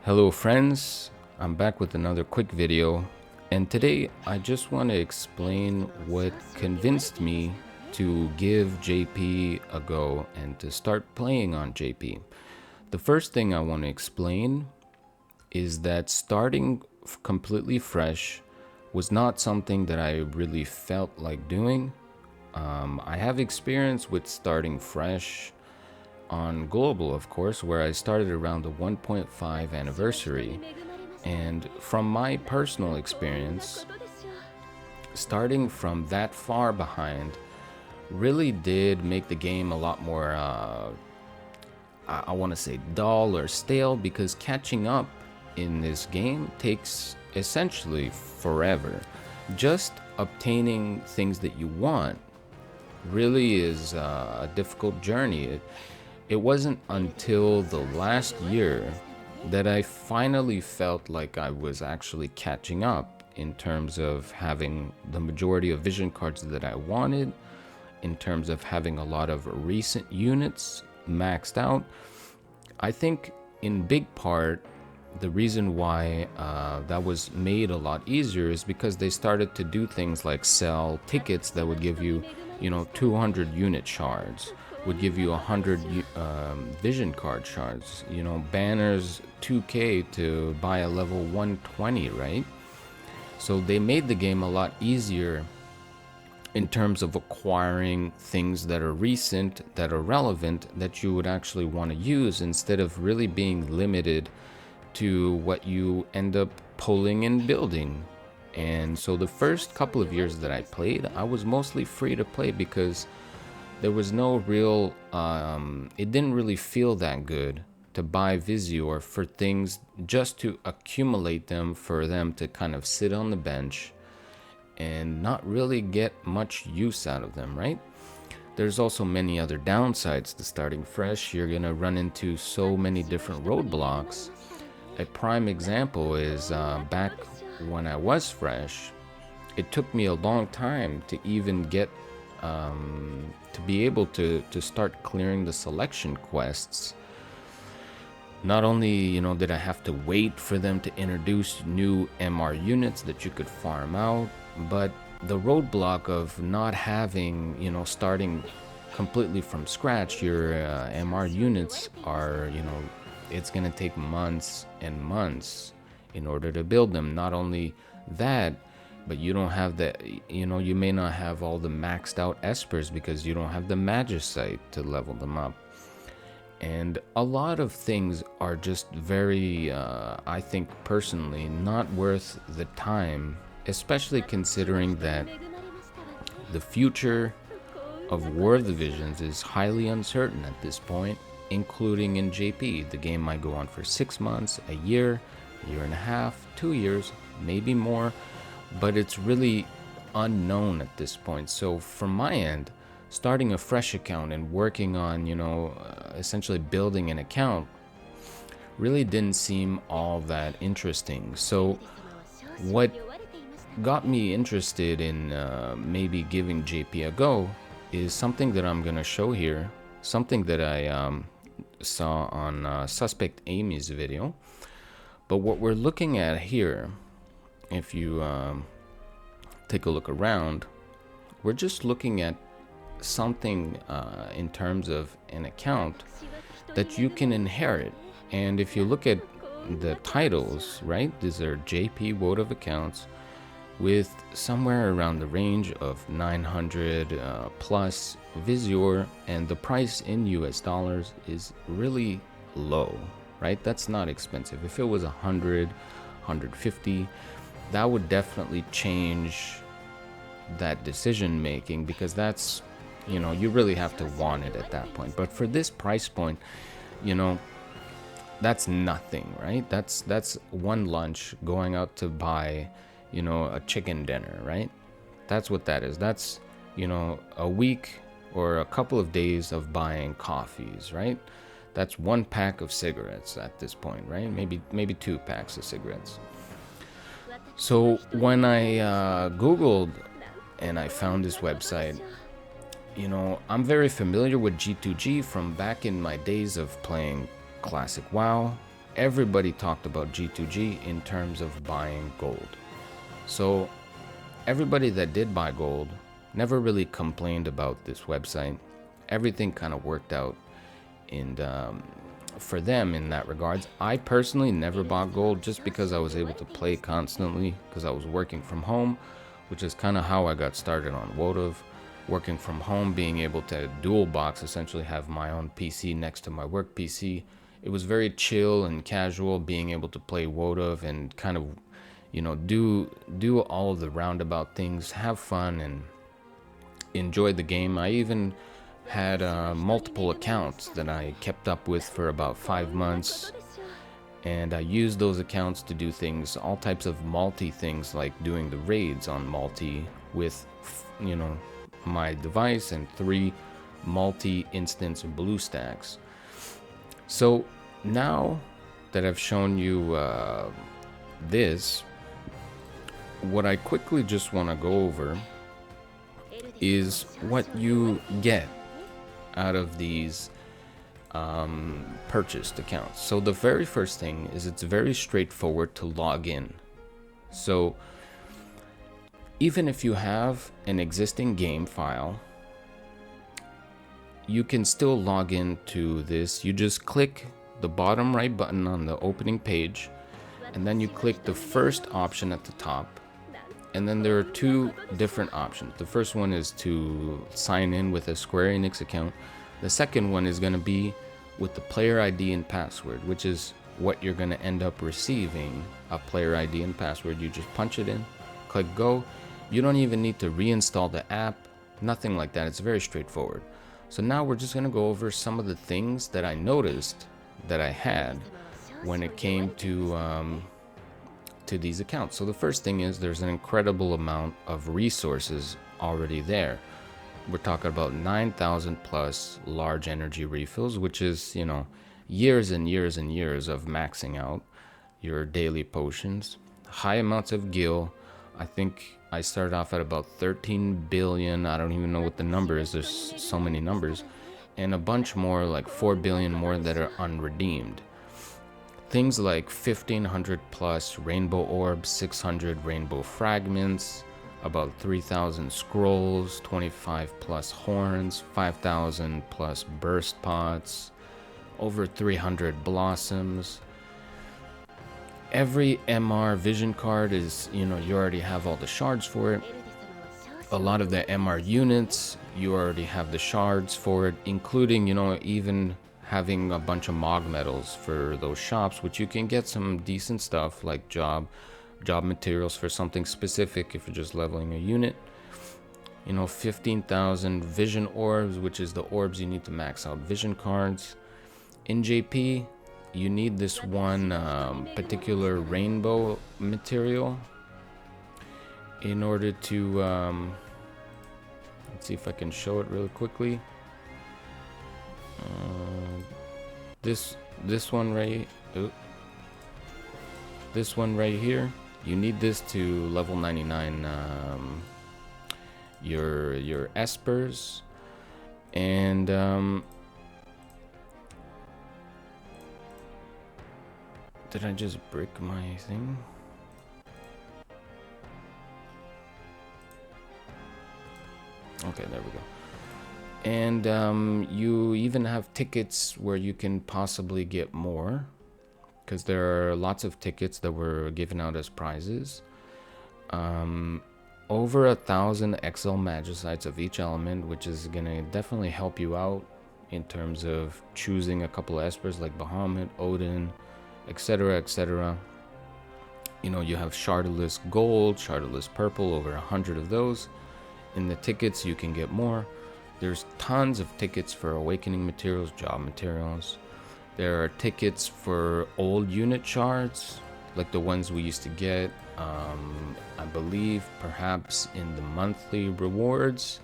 Hello friends, I'm back with another quick video, and today I just want to explain what convinced me to give JP a go and to start playing on JP. The first thing I want to explain is that starting completely fresh was not something that I really felt like doing. I have experience with starting fresh on global, of course, where I started around the 1.5 anniversary. And from my personal experience, starting from that far behind really did make the game a lot more, I want to say dull or stale, because catching up in this game takes essentially forever. Just obtaining things that you want really is a difficult journey. It wasn't until the last year that I finally felt like I was actually catching up in terms of having the majority of vision cards that I wanted, in terms of having a lot of recent units maxed out. I think in big part, the reason why that was made a lot easier is because they started to do things like sell tickets that would give you, 200 unit shards, would give you 100 vision card shards, banners 2k to buy a level 120, right? So they made the game a lot easier in terms of acquiring things that are recent, that are relevant, that you would actually want to use, instead of really being limited to what you end up pulling and building. And so the first couple of years that I played, I was mostly free to play because there was no real, it didn't really feel that good to buy Visior for things just to accumulate them, for them to kind of sit on the bench and not really get much use out of them, right? There's also many other downsides to starting fresh. You're gonna run into so many different roadblocks. A prime example is back when I was fresh, it took me a long time to even get to be able to start clearing the selection quests. Not only, did I have to wait for them to introduce new MR units that you could farm out, but the roadblock of not having, starting completely from scratch, your MR units are, it's going to take months and months in order to build them. Not only that, but you don't have the, you may not have all the maxed out espers because you don't have the magicite to level them up. And a lot of things are just very, I think personally, not worth the time, especially considering that the future of War of the Visions is highly uncertain at this point, including in JP. The game might go on for 6 months, a year and a half, 2 years, maybe more, but it's really unknown at this point. So from my end, starting a fresh account and working on, essentially building an account really didn't seem all that interesting. So what got me interested in maybe giving JP a go is something that I'm gonna show here, something that I saw on Suspect Amy's video. But what we're looking at here, if you take a look around, we're just looking at something in terms of an account that you can inherit. And if you look at the titles, right, these are JP Wotv accounts with somewhere around the range of 900 plus Visior, and the price in US dollars is really low, right? That's not expensive. If it was 100, 150, that would definitely change that decision making, because that's, you really have to want it at that point. But for this price point, that's nothing, right? That's one lunch going out to buy, a chicken dinner, right? That's what that is. That's, a week or a couple of days of buying coffees, right? That's one pack of cigarettes at this point, right? Maybe 2 packs of cigarettes. So when I Googled and I found this website, I'm very familiar with G2G from back in my days of playing classic WoW. everybody talked about G2G in terms of buying gold. So everybody that did buy gold never really complained about this website. Everything kind of worked out for them in that regards. I personally never bought gold just because I was able to play constantly because I was working from home, which is kind of how I got started on Wotv. Working from home, being able to dual box, essentially have my own PC next to my work PC. It was very chill and casual, being able to play Wotv and kind of, you know, do all of the roundabout things, have fun and enjoy the game. I even had multiple accounts that I kept up with for about 5 months, and I used those accounts to do things, all types of multi things, like doing the raids on multi with, you know, my device and 3 multi-instance BlueStacks. So now that I've shown you this, what I quickly just want to go over is what you get out of these purchased accounts. So the very first thing is it's very straightforward to log in. So even if you have an existing game file, you can still log into this. You just click the bottom right button on the opening page, and then you click the first option at the top. And then there are 2 different options. The first one is to sign in with a Square Enix account. The second one is going to be with the player ID and password, which is what you're going to end up receiving, a player ID and password. You just punch it in, click go. You don't even need to reinstall the app, nothing like that. It's very straightforward. So now we're just going to go over some of the things that I noticed that I had when it came to these accounts. So the first thing is there's an incredible amount of resources already there. We're talking about 9,000 plus large energy refills, which is, you know, years and years and years of maxing out your daily potions. High amounts of gil. I think I started off at about 13 billion. I don't even know what the number is. There's so many numbers. And a bunch more, like 4 billion more that are unredeemed. Things like 1,500 plus rainbow orbs, 600 rainbow fragments, about 3,000 scrolls, 25 plus horns, 5,000 plus burst pots, over 300 blossoms. Every MR vision card is, you know, you already have all the shards for it. A lot of the MR units, you already have the shards for it, including, you know, even having a bunch of Mog medals for those shops, which you can get some decent stuff like job materials for something specific if you're just leveling a unit. You know, 15,000 vision orbs, which is the orbs you need to max out vision cards. In JP, you need this one particular rainbow material in order to let's see if I can show it really quickly. This one right here, you need this to level 99 your espers. And did I just break my thing? Okay, there we go. And you even have tickets where you can possibly get more, because there are lots of tickets that were given out as prizes. Over 1,000 XL Magicites of each element, which is gonna definitely help you out in terms of choosing a couple of espers like Bahamut, Odin, etc., etc. You know, you have Shardless Gold, Shardless Purple, over 100 of those. In the tickets, you can get more. There's tons of tickets for awakening materials, job materials. There are tickets for old unit shards, like the ones we used to get, I believe perhaps in the monthly rewards.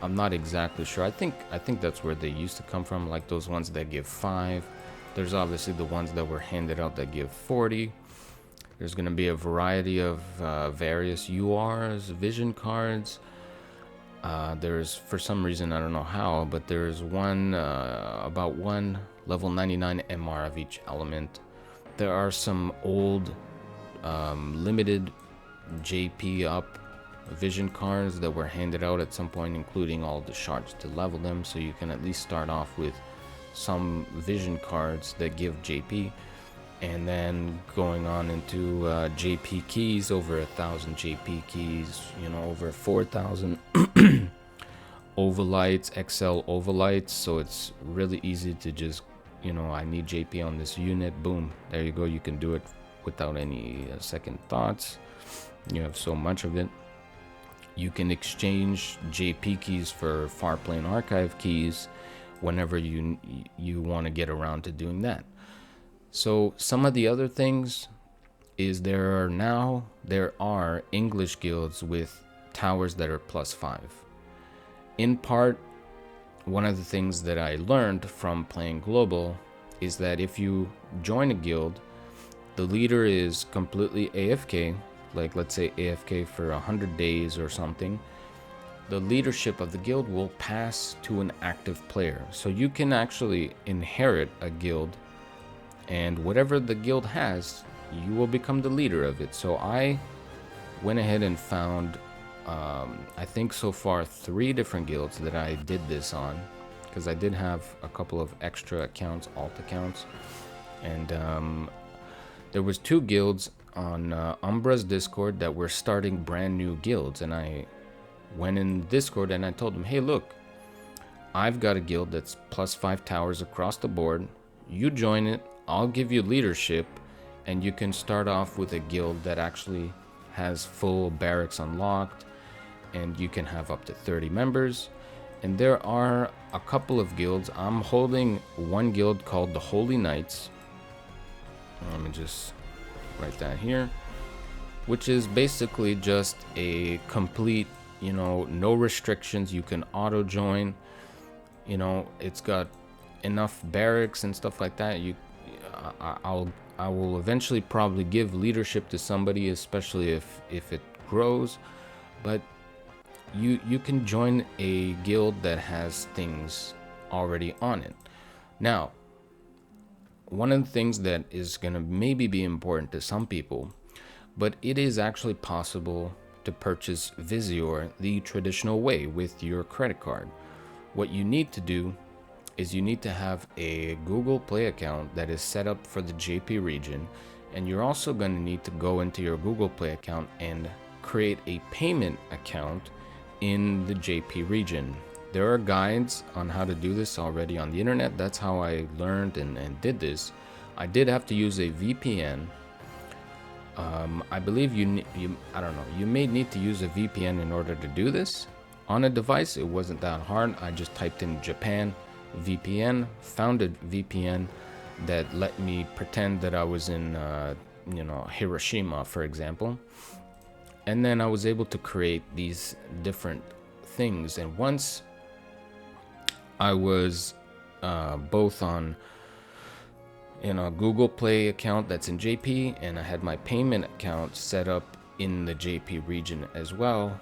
I'm not exactly sure. I think that's where they used to come from, like those ones that give 5. There's obviously the ones that were handed out that give 40. There's going to be a variety of various URs, vision cards. There's, for some reason, I don't know how, but there's one, about one level 99 MR of each element. there are some old limited JP up vision cards that were handed out at some point, including all the shards to level them, so you can at least start off with some vision cards that give JP, and then going on into JP keys, over 1,000 JP keys, you know, over 4,000 overlights, XL overlights. So it's really easy to just, you know, I need JP on this unit, boom, there you go. You can do it without any second thoughts. You have so much of it. You can exchange JP keys for Farplane Archive keys whenever you want to get around to doing that. So some of the other things is there are English guilds with towers that are +5. In part, one of the things that I learned from playing global is that if you join a guild, the leader is completely AFK, like let's say AFK for 100 days or something. The leadership of the guild will pass to an active player. So you can actually inherit a guild, and whatever the guild has, you will become the leader of it. So I went ahead and found, I think so far 3 different guilds that I did this on, because I did have a couple of extra accounts, alt accounts, and there was 2 guilds on Umbra's Discord that were starting brand new guilds, and I went in Discord and I told them, hey, look, I've got a guild that's +5 towers across the board. You join it, I'll give you leadership, and you can start off with a guild that actually has full barracks unlocked, and you can have up to 30 members. And there are a couple of guilds. I'm holding one guild called the Holy Knights. Let me just write that here, which is basically just a complete, you know, no restrictions. You can auto join, you know, it's got enough barracks and stuff like that. I will eventually probably give leadership to somebody, especially if it grows, but you can join a guild that has things already on it. Now, one of the things that is going to maybe be important to some people, but it is actually possible to purchase Visior the traditional way with your credit card. What you need to do is you need to have a Google Play account that is set up for the JP region, and you're also going to need to go into your Google Play account and create a payment account in the JP region. There are guides on how to do this already on the internet. That's how I learned and did this. I did have to use a VPN. I believe I don't know, you may need to use a VPN in order to do this. On a device, it wasn't that hard. I just typed in Japan VPN, found a VPN that let me pretend that I was in, you know, Hiroshima, for example. And then I was able to create these different things. And once I was both on, you know, Google Play account that's in JP, and I had my payment account set up in the JP region as well,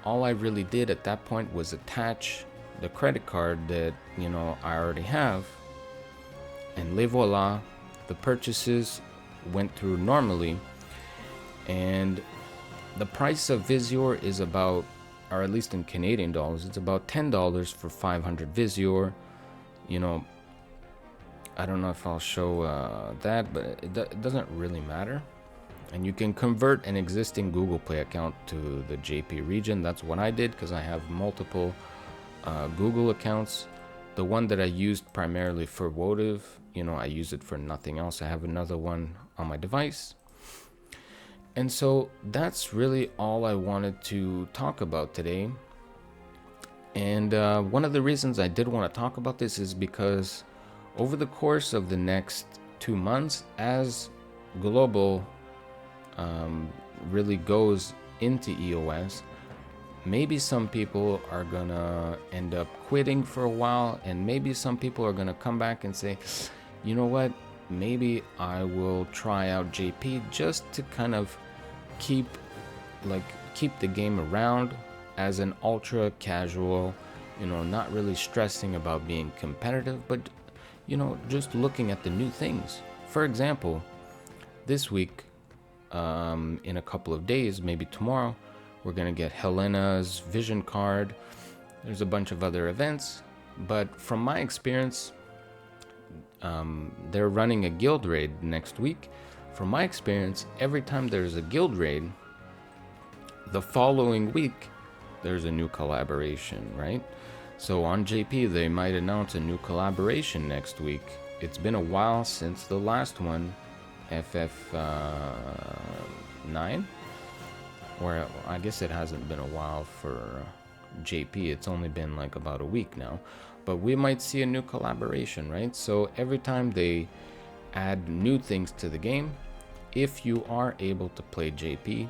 all I really did at that point was attach the credit card that, you know, I already have, and les voila, the purchases went through normally. And the price of Visior is about, or at least in Canadian dollars, it's about $10 for 500 Visior. You know, I don't know if I'll show that, but it doesn't really matter. And you can convert an existing Google Play account to the JP region. That's what I did, because I have multiple Google accounts. The one that I used primarily for Wotv, you know, I use it for nothing else. I have another one on my device. And so that's really all I wanted to talk about today. And one of the reasons I did want to talk about this is because over the course of the next 2 months, as global really goes into EOS, maybe some people are gonna end up quitting for a while, and maybe some people are gonna come back and say, you know what, maybe I will try out JP just to kind of keep the game around as an ultra casual, you know, not really stressing about being competitive, but, you know, just looking at the new things. For example, this week, in a couple of days, maybe tomorrow, we're gonna get Helena's vision card. There's a bunch of other events, but from my experience, they're running a guild raid next week. From my experience, every time there's a guild raid, the following week there's a new collaboration, right? So on JP they might announce a new collaboration next week. It's been a while since the last one, FF9, or I guess it hasn't been a while for JP. It's only been like about a week now, but we might see a new collaboration, right? So every time they add new things to the game, if you are able to play JP,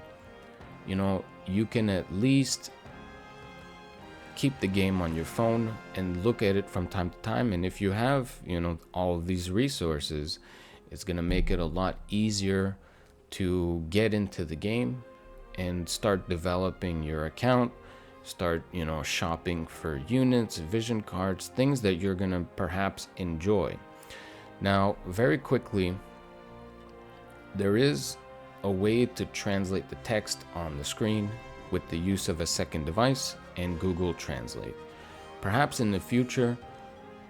you know, you can at least keep the game on your phone and look at it from time to time. And if you have, you know, all of these resources, it's going to make it a lot easier to get into the game and start developing your account, start, you know, shopping for units, vision cards, things that you're going to perhaps enjoy. Now, very quickly, there is a way to translate the text on the screen with the use of a second device and Google Translate. Perhaps in the future,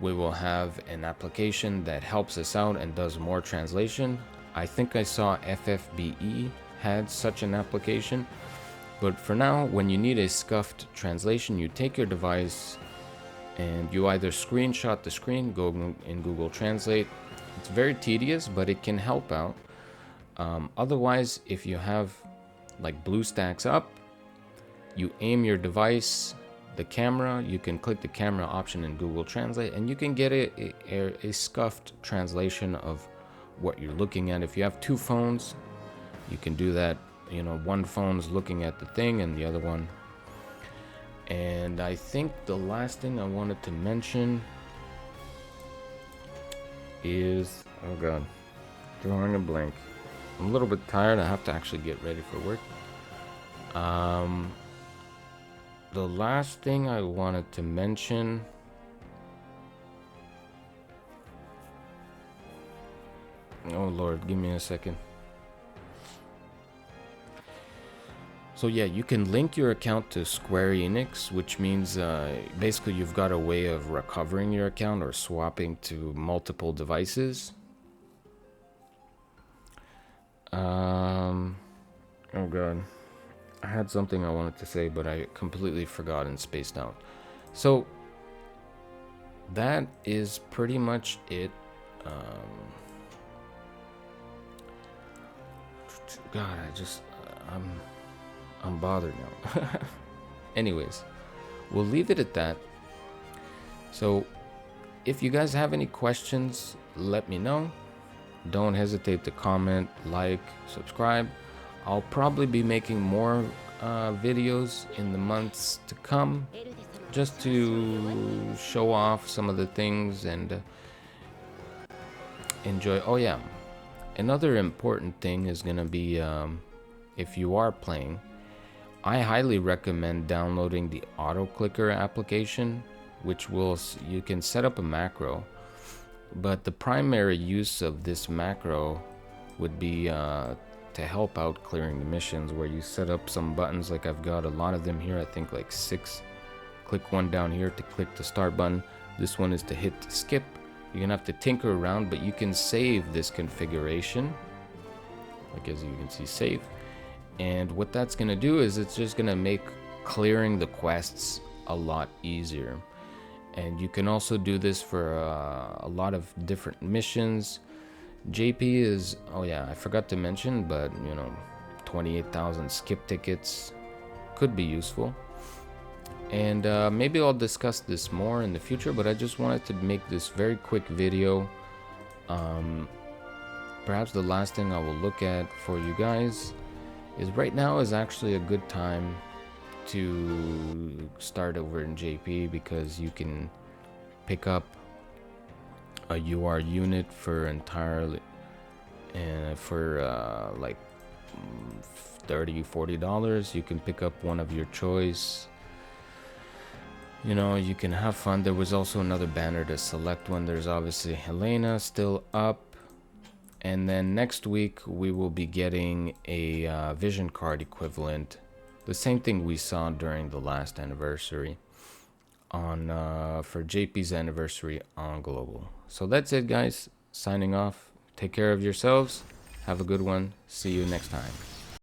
we will have an application that helps us out and does more translation. I think I saw FFBE had such an application, but for now, when you need a scuffed translation, you take your device and you either screenshot the screen, go in Google Translate. It's very tedious, but it can help out. Otherwise, if you have like BlueStacks up, you aim your device, the camera, you can click the camera option in Google Translate and you can get a scuffed translation of what you're looking at. If you have two phones, you can do that. You know, one phone's looking at the thing and the other one. And I think the last thing I wanted to mention is, oh god, drawing a blank. I'm a little bit tired. I have to actually get ready for work. The last thing I wanted to mention, oh lord, give me a second. So yeah, you can link your account to Square Enix, which means basically you've got a way of recovering your account or swapping to multiple devices. Oh god, I had something I wanted to say, but I completely forgot and spaced out. So that is pretty much it. God, I'm bothered now. Anyways, we'll leave it at that. So if you guys have any questions, let me know. Don't hesitate to comment, like, subscribe. I'll probably be making more videos in the months to come, just to show off some of the things and enjoy. Oh yeah, another important thing is gonna be if you are playing, I highly recommend downloading the auto clicker application, which you can set up a macro, but the primary use of this macro would be to help out clearing the missions, where you set up some buttons. Like I've got a lot of them here, I think like 6. Click one down here to click the start button. This one is to hit skip. You're gonna have to tinker around, but you can save this configuration, like as you can see, save. And what that's gonna do is it's just gonna make clearing the quests a lot easier. And you can also do this for a lot of different missions. JP is, oh yeah, I forgot to mention, but you know, 28,000 skip tickets could be useful. And maybe I'll discuss this more in the future, but I just wanted to make this very quick video. Perhaps the last thing I will look at for you guys is right now is actually a good time to start over in JP, because you can pick up a UR unit for entirely for like $30-40. You can pick up one of your choice. You know, you can have fun. There was also another banner to select one. There's obviously Helena still up. And then next week we will be getting a vision card equivalent, the same thing we saw during the last anniversary on for JP's anniversary on Global. So that's it, guys. Signing off. Take care of yourselves. Have a good one. See you next time.